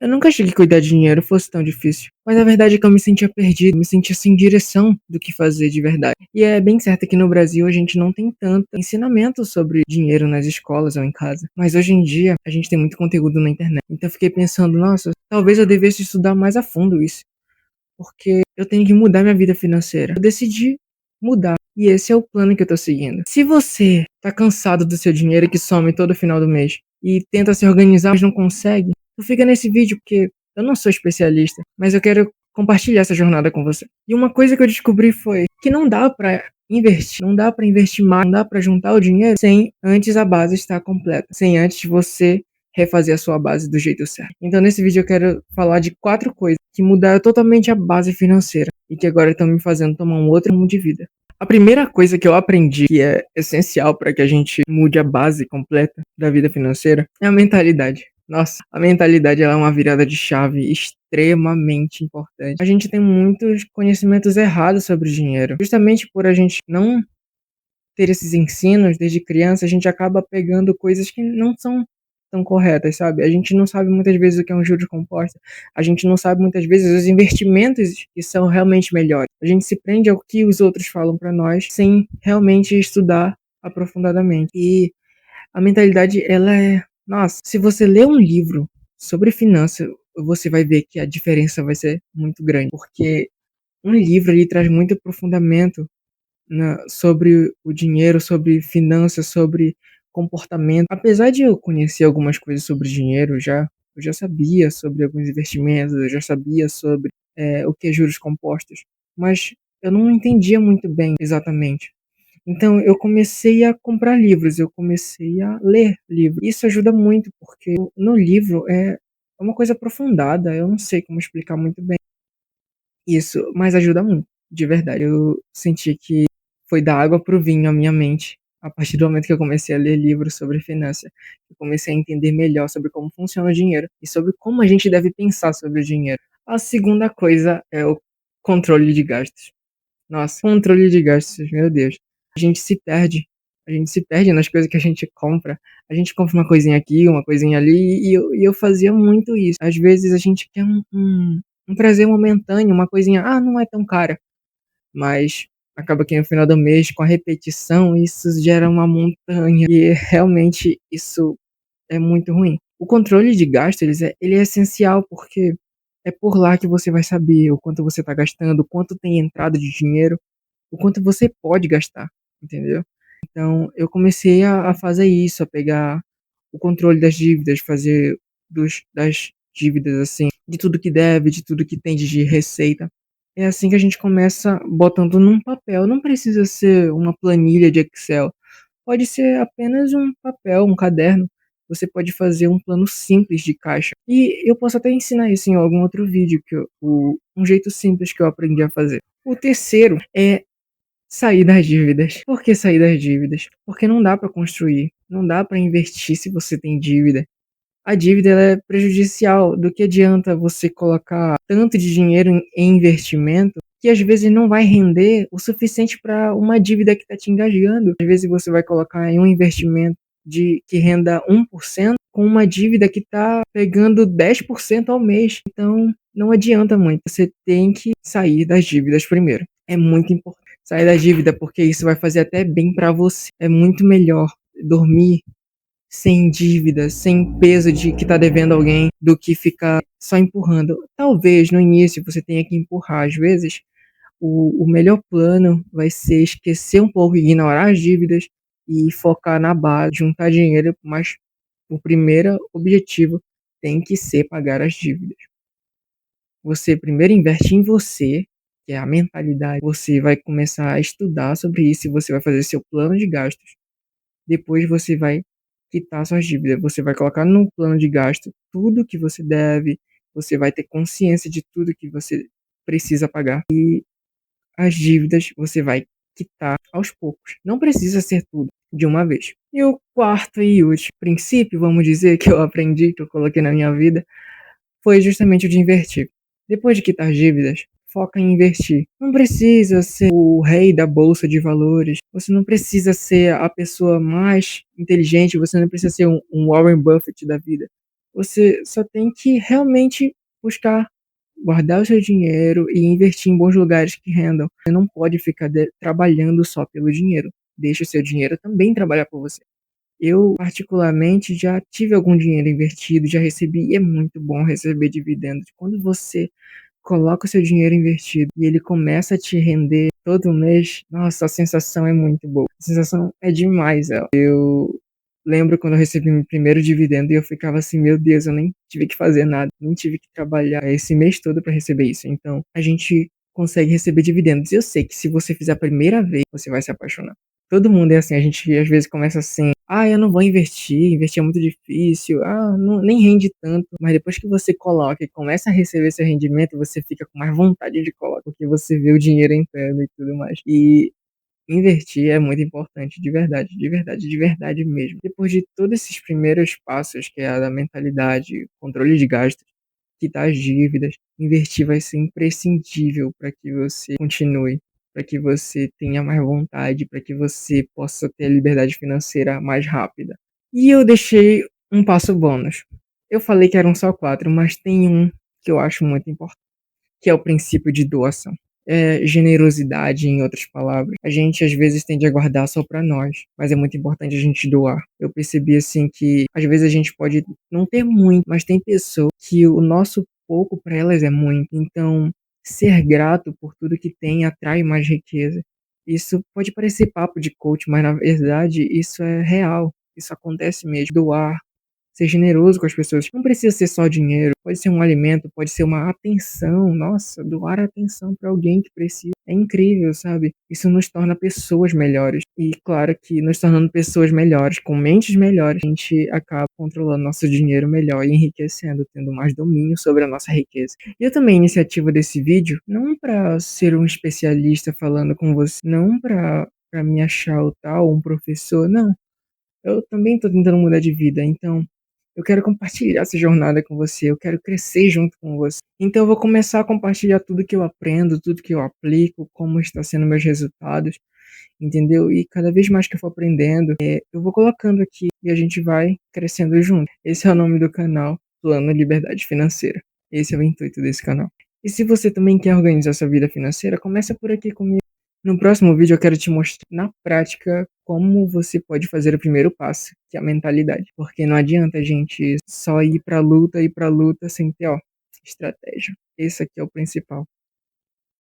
Eu nunca achei que cuidar de dinheiro fosse tão difícil, mas a verdade é que eu me sentia perdido, me sentia sem direção do que fazer de verdade. E é bem certo que no Brasil a gente não tem tanto ensinamento sobre dinheiro nas escolas ou em casa, mas hoje em dia a gente tem muito conteúdo na internet. Então eu fiquei pensando, nossa, talvez eu devesse estudar mais a fundo isso, porque eu tenho que mudar minha vida financeira. Eu decidi mudar. E esse é o plano que eu tô seguindo. Se você tá cansado do seu dinheiro que some todo final do mês e tenta se organizar, mas não consegue, tu fica nesse vídeo porque eu não sou especialista, mas eu quero compartilhar essa jornada com você. E uma coisa que eu descobri foi que não dá pra investir, não dá pra investir mais, não dá pra juntar o dinheiro sem antes a base estar completa, sem antes você refazer a sua base do jeito certo. Então nesse vídeo eu quero falar de 4 coisas que mudaram totalmente a base financeira e que agora estão me fazendo tomar um outro rumo de vida. A primeira coisa que eu aprendi que é essencial para que a gente mude a base completa da vida financeira é a mentalidade. Nossa, a mentalidade ela é uma virada de chave extremamente importante. A gente tem muitos conhecimentos errados sobre dinheiro. Justamente por a gente não ter esses ensinos desde criança, a gente acaba pegando coisas que não são tão corretas, sabe? A gente não sabe muitas vezes o que é um juros composto, a gente não sabe muitas vezes os investimentos que são realmente melhores. A gente se prende ao que os outros falam para nós sem realmente estudar aprofundadamente. E a mentalidade, ela é, nossa, se você ler um livro sobre finanças, você vai ver que a diferença vai ser muito grande, porque um livro ele traz muito aprofundamento sobre o dinheiro, sobre finanças, sobre comportamento. Apesar de eu conhecer algumas coisas sobre dinheiro já, eu já sabia sobre alguns investimentos, eu já sabia sobre o que é juros compostos, mas eu não entendia muito bem exatamente. Então eu comecei a comprar livros, eu comecei a ler livros. Isso ajuda muito, porque no livro é uma coisa aprofundada, eu não sei como explicar muito bem isso, mas ajuda muito, de verdade. Eu senti que foi da água para o vinho a minha mente, a partir do momento que eu comecei a ler livros sobre finanças. Eu comecei a entender melhor sobre como funciona o dinheiro e sobre como a gente deve pensar sobre o dinheiro. A segunda coisa é o controle de gastos. Nossa, controle de gastos, meu Deus. A gente se perde. A gente se perde nas coisas que a gente compra. A gente compra uma coisinha aqui, uma coisinha ali, e eu fazia muito isso. Às vezes a gente quer um prazer momentâneo, uma coisinha, não é tão cara. Mas acaba que no final do mês, com a repetição, isso gera uma montanha. E realmente isso é muito ruim. O controle de gastos, ele é essencial porque é por lá que você vai saber o quanto você está gastando, o quanto tem entrada de dinheiro, o quanto você pode gastar, entendeu? Então eu comecei a fazer isso, a pegar o controle das dívidas, fazer das dívidas, assim, de tudo que deve, de tudo que tem de receita. É assim que a gente começa botando num papel. Não precisa ser uma planilha de Excel. Pode ser apenas um papel, um caderno. Você pode fazer um plano simples de caixa. E eu posso até ensinar isso em algum outro vídeo, um jeito simples que eu aprendi a fazer. O terceiro é sair das dívidas. Por que sair das dívidas? Porque não dá para construir, não dá para investir se você tem dívida. A dívida ela é prejudicial. Do que adianta você colocar tanto de dinheiro em investimento que às vezes não vai render o suficiente para uma dívida que está te engasgando. Às vezes você vai colocar em um investimento que renda 1% com uma dívida que está pegando 10% ao mês. Então não adianta muito. Você tem que sair das dívidas primeiro. É muito importante sair da dívida porque isso vai fazer até bem para você. É muito melhor dormir sem dívida, sem peso de que tá devendo alguém, do que ficar só empurrando. Talvez no início você tenha que empurrar, às vezes o melhor plano vai ser esquecer um pouco, ignorar as dívidas e focar na base, juntar dinheiro, mas o primeiro objetivo tem que ser pagar as dívidas. Você primeiro investe em você, que é a mentalidade. Você vai começar a estudar sobre isso e você vai fazer seu plano de gastos. Depois você vai quitar suas dívidas. Você vai colocar no plano de gasto tudo que você deve, você vai ter consciência de tudo que você precisa pagar. E as dívidas você vai quitar aos poucos. Não precisa ser tudo de uma vez. E o quarto e último princípio, vamos dizer, que eu aprendi, que eu coloquei na minha vida, foi justamente o de investir. Depois de quitar dívidas, foca em investir. Não precisa ser o rei da bolsa de valores. Você não precisa ser a pessoa mais inteligente. Você não precisa ser um Warren Buffett da vida. Você só tem que realmente buscar guardar o seu dinheiro e investir em bons lugares que rendam. Você não pode ficar trabalhando só pelo dinheiro. Deixa o seu dinheiro também trabalhar por você. Eu, particularmente, já tive algum dinheiro investido, já recebi, e é muito bom receber dividendos. Quando você coloca o seu dinheiro investido e ele começa a te render todo mês, nossa, a sensação é muito boa. A sensação é demais, eu lembro quando eu recebi meu primeiro dividendo e eu ficava assim: "Meu Deus, eu nem tive que fazer nada, nem tive que trabalhar esse mês todo para receber isso". Então, a gente consegue receber dividendos. Eu sei que se você fizer a primeira vez, você vai se apaixonar. Todo mundo é assim, a gente às vezes começa assim: "Ah, eu não vou investir, investir é muito difícil, ah, não nem rende tanto", mas depois que você coloca e começa a receber seu rendimento, você fica com mais vontade de colocar, porque você vê o dinheiro entrando e tudo mais. E investir é muito importante, de verdade, de verdade, de verdade mesmo. Depois de todos esses primeiros passos, que é a da mentalidade, controle de gastos, quitar as dívidas, investir vai ser imprescindível para que você continue, para que você tenha mais vontade, para que você possa ter a liberdade financeira mais rápida. E eu deixei um passo bônus. Eu falei que eram só 4, mas tem um que eu acho muito importante, que é o princípio de doação. É generosidade, em outras palavras. A gente às vezes tende a guardar só para nós, mas é muito importante a gente doar. Eu percebi assim que às vezes a gente pode não ter muito, mas tem pessoas que o nosso pouco para elas é muito. Então, ser grato por tudo que tem atrai mais riqueza. Isso pode parecer papo de coach, mas na verdade isso é real. Isso acontece mesmo. Doar, ser generoso com as pessoas. Não precisa ser só dinheiro, pode ser um alimento, pode ser uma atenção. Nossa, doar atenção para alguém que precisa. É incrível, sabe? Isso nos torna pessoas melhores. E claro que nos tornando pessoas melhores, com mentes melhores, a gente acaba controlando nosso dinheiro melhor e enriquecendo, tendo mais domínio sobre a nossa riqueza. E eu também a iniciativa desse vídeo, não para ser um especialista falando com você, não para me achar o tal, um professor, não. Eu também estou tentando mudar de vida, então eu quero compartilhar essa jornada com você, eu quero crescer junto com você. Então eu vou começar a compartilhar tudo que eu aprendo, tudo que eu aplico, como está sendo meus resultados, entendeu? E cada vez mais que eu for aprendendo, eu vou colocando aqui e a gente vai crescendo junto. Esse é o nome do canal, Plano Liberdade Financeira. Esse é o intuito desse canal. E se você também quer organizar sua vida financeira, começa por aqui comigo. No próximo vídeo eu quero te mostrar na prática como você pode fazer o primeiro passo, que é a mentalidade. Porque não adianta a gente só ir pra luta sem ter, ó, estratégia. Esse aqui é o principal.